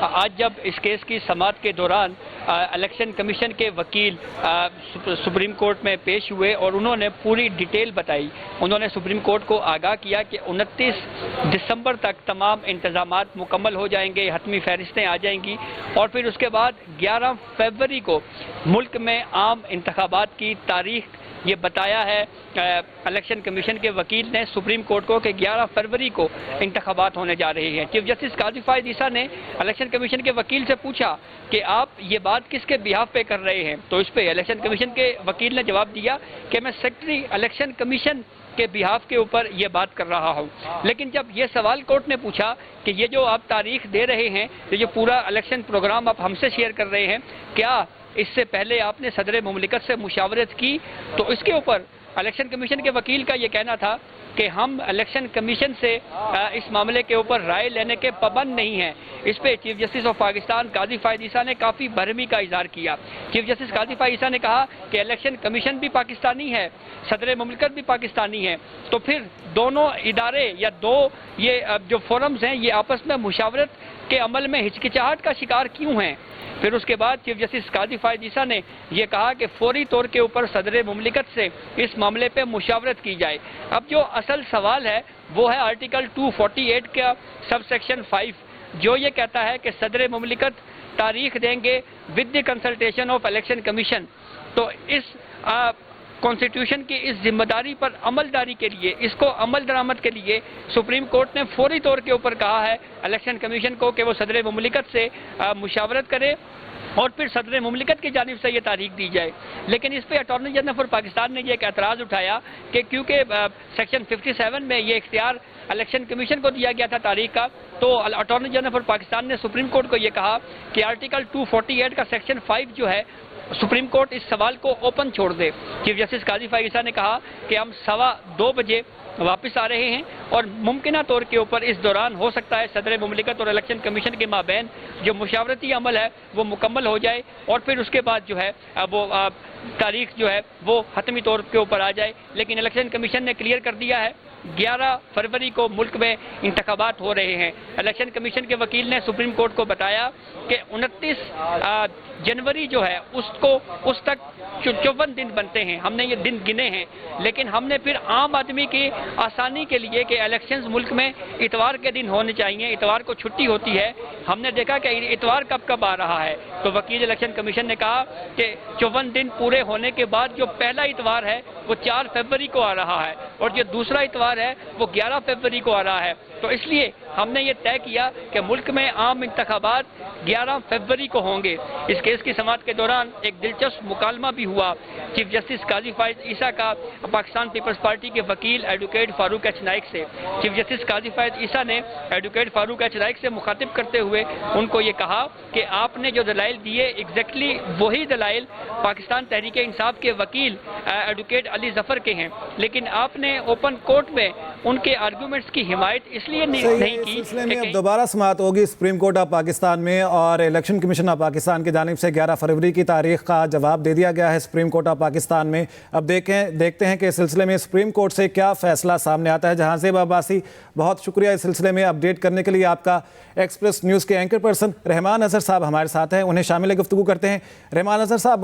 آج جب اس کیس کی سماعت کے دوران الیکشن کمیشن کے وکیل سپریم کورٹ میں پیش ہوئے اور انہوں نے پوری ڈیٹیل بتائی. انہوں نے سپریم کورٹ کو آگاہ کیا کہ 29 دسمبر تک تمام انتظامات مکمل ہو جائیں گے, حتمی فہرستیں آ جائیں گی, اور پھر اس کے بعد 11 فروری کو ملک میں عام انتخابات کی تاریخ یہ بتایا ہے الیکشن کمیشن کے وکیل نے سپریم کورٹ کو کہ 11 فروری کو انتخابات ہونے جا رہے ہیں. چیف جسٹس قاضی فائز عیسیٰ نے الیکشن کمیشن کے وکیل سے پوچھا کہ آپ یہ بات کس کے بیہاف پہ کر رہے ہیں, تو اس پہ الیکشن کمیشن کے وکیل نے جواب دیا کہ میں سیکرٹری الیکشن کمیشن کے بیہاف کے اوپر یہ بات کر رہا ہوں. لیکن جب یہ سوال کورٹ نے پوچھا کہ یہ جو آپ تاریخ دے رہے ہیں, یہ جو پورا الیکشن پروگرام آپ ہم سے شیئر کر رہے ہیں, کیا اس سے پہلے آپ نے صدر مملکت سے مشاورت کی؟ تو اس کے اوپر الیکشن کمیشن کے وکیل کا یہ کہنا تھا کہ ہم الیکشن کمیشن سے اس معاملے کے اوپر رائے لینے کے پابند نہیں ہیں. اس پہ چیف جسٹس آف پاکستان قاضی فائز عیسیٰ نے کافی برہمی کا اظہار کیا. چیف جسٹس قاضی فائز عیسیٰ نے کہا کہ الیکشن کمیشن بھی پاکستانی ہے, صدر مملکت بھی پاکستانی ہے, تو پھر دونوں ادارے یا دو یہ جو فورمز ہیں یہ آپس میں مشاورت کے عمل میں ہچکچاہٹ کا شکار کیوں ہیں؟ پھر اس کے بعد چیف جسٹس قاضی فائز عیسیٰ نے یہ کہا کہ فوری طور کے اوپر صدر مملکت سے اس معاملے پہ مشاورت کی جائے. اب جو اصل سوال ہے وہ ہے آرٹیکل 248 کا سب سیکشن 5, جو یہ کہتا ہے کہ صدر مملکت تاریخ دیں گے with the consultation of election commission. تو اس کانسٹیٹیوشن کی اس ذمہ داری پر عمل داری کے لیے, اس کو عمل درآمد کے لیے سپریم کورٹ نے فوری طور کے اوپر کہا ہے الیکشن کمیشن کو کہ وہ صدر مملکت سے مشاورت کرے اور پھر صدر مملکت کی جانب سے یہ تاریخ دی جائے. لیکن اس پہ اٹارنی جنرل فار پاکستان نے یہ ایک اعتراض اٹھایا کہ کیونکہ سیکشن 57 میں یہ اختیار الیکشن کمیشن کو دیا گیا تھا تاریخ کا, تو اٹارنی جنرل فار پاکستان نے سپریم کورٹ کو یہ کہا کہ آرٹیکل 248 کا سیکشن 5 جو ہے سپریم کورٹ اس سوال کو اوپن چھوڑ دے. چیف جسٹس قاضی فائز عیسیٰ نے کہا کہ ہم 2:15 بجے واپس آ رہے ہیں اور ممکنہ طور کے اوپر اس دوران ہو سکتا ہے صدر مملکت اور الیکشن کمیشن کے مابین جو مشاورتی عمل ہے وہ مکمل ہو جائے اور پھر اس کے بعد جو ہے وہ تاریخ جو ہے وہ حتمی طور کے اوپر آ جائے. لیکن الیکشن کمیشن نے کلیئر کر دیا ہے 11 فروری کو ملک میں انتخابات ہو رہے ہیں. الیکشن کمیشن کے وکیل نے سپریم کورٹ کو بتایا کہ 29 جنوری جو ہے اس تک 54 دن بنتے ہیں, ہم نے یہ دن گنے ہیں, لیکن ہم نے پھر عام آدمی کی آسانی کے لیے کہ الیکشنز ملک میں اتوار کے دن ہونے چاہیے, اتوار کو چھٹی ہوتی ہے, ہم نے دیکھا کہ اتوار کب آ رہا ہے. تو وکیل الیکشن کمیشن نے کہا کہ 54 دن پورے ہونے کے بعد جو پہلا اتوار ہے وہ 4 فروری کو آ رہا ہے اور جو دوسرا اتوار ہے وہ 11 فروری کو آ رہا ہے. تو اس لیے ہم نے یہ طے کیا کہ ملک میں عام انتخابات 11 فروری کو ہوں گے. اس کیس کی سماعت کے دوران ایک دلچسپ مکالمہ بھی ہوا چیف جسٹس قاضی فائز عیسیٰ کا پاکستان پیپلز پارٹی کے وکیل ایڈوکیٹ فاروق ایچ نائک سے. چیف جسٹس قاضی فائز عیسیٰ نے ایڈوکیٹ فاروق ایچ نائک سے مخاطب کرتے ہوئے ان کو یہ کہا کہ آپ نے جو دلائل دیے ایگزیکٹلی وہی دلائل پاکستان تحریک انصاف کے وکیل ایڈوکیٹ علی ظفر کے ہیں, لیکن آپ نے اوپن کورٹ میں ان کے آرگومنٹس کی حمایت اس لیے نہیں کی. سلسلے میں اب دوبارہ سماعت ہوگی سپریم کورٹ آف پاکستان میں اور الیکشن کمیشن آف پاکستان کی جانب سے 11 فروری کی تاریخ کا جواب دے دیا گیا ہے سپریم کورٹ آف پاکستان میں. اب دیکھتے ہیں کہ اس سلسلے میں سپریم کورٹ سے کیا فیصلہ سامنے آتا ہے. جہاں زیب عباسی, بہت شکریہ اس سلسلے میں اپڈیٹ کرنے کے لیے. آپ کا ایکسپریس نیوز کے اینکر پرسن رحمان اظہر صاحب ہمارے ساتھ ہیں, انہیں شامل گفتگو کرتے ہیں. رحمان اظہر صاحب,